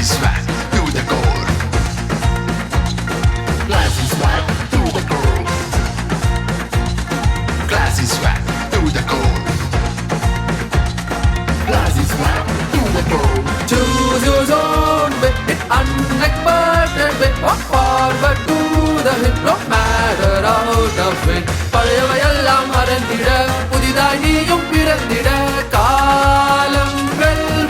Classy swag to the core. Classy swag to the core. Classy swag to the core. Classy swag to the core. Choose your zone, with it unexpected, with walk forward to the hit, no matter out of it. பழையவையெல்லாம் மறந்திட புதிதாய் நீயும் பிறந்திட காலம் வெல்வோம்.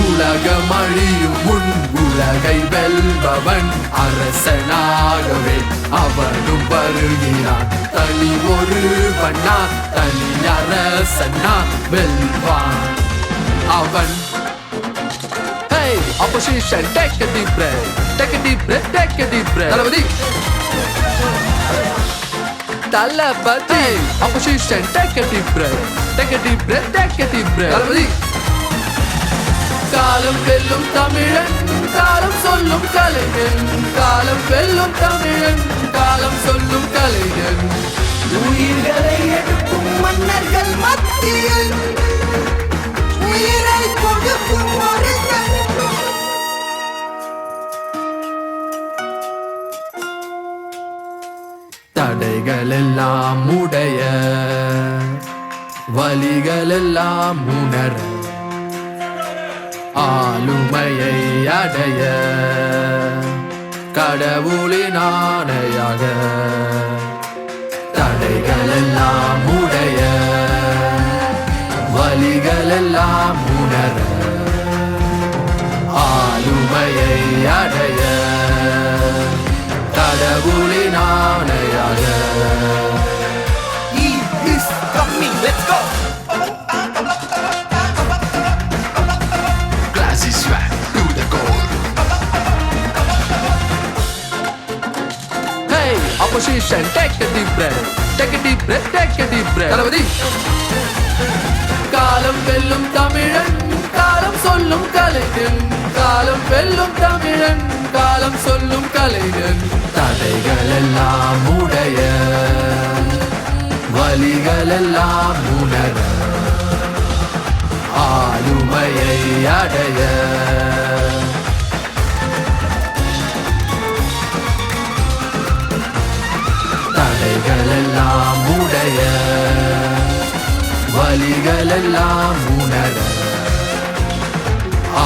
உலகம் அழியும் முன் உலகை வெல்பவன் அரசனாகவே அவனும் வருகிறான். தனி ஒருவனா தனி அரசனா வெல்வான் அவன். Hey, opposition, take a deep breath. Take a deep breath, take a deep breath. Thalapathy Thalapathy. Opposition, take a deep breath. Take a deep breath, take a deep breath. தளபதி காலம் வெல்லும் தமிழன் காலம் சொல்லும் கலைஞன். காலம் வெல்லும் தமிழன் காலம் சொல்லும் கலைஞன். உயிர்களை எடுக்கும் மன்னர்கள் மத்தியில் உயிரை கொடுக்கும் ஒரு தடைகள் எல்லாம் உடைய வலிகள் எல்லாம் உணர ஆளுமையை அடைய கடவுளின் ஆணையாக. தடைகள் எல்லாம் உடைய வலிகள் எல்லாம் உணர ஆளுமையை அடைய கடவுளின் ஆணையாக. He is coming, let's go. Classy swag to the core. Hey, opposition, take a deep breath. Take a deep breath, take a deep breath. தளபதி காலம் வெல்லும் தமிழன் காலம் சொல்லும் கலைஞன். காலம் வெல்லும் தமிழன் காலம் சொல்லும் கலைஞன். தடைகள் எல்லாம் உடைய வலிகள் எல்லாம் உணர ஆளுமையை அடைய தடைகள் எல்லாம் உடைய வலிகள் எல்லாம் உணர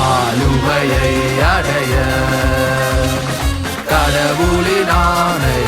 ஆளுமையை அடைய கடவுளின் ஆணை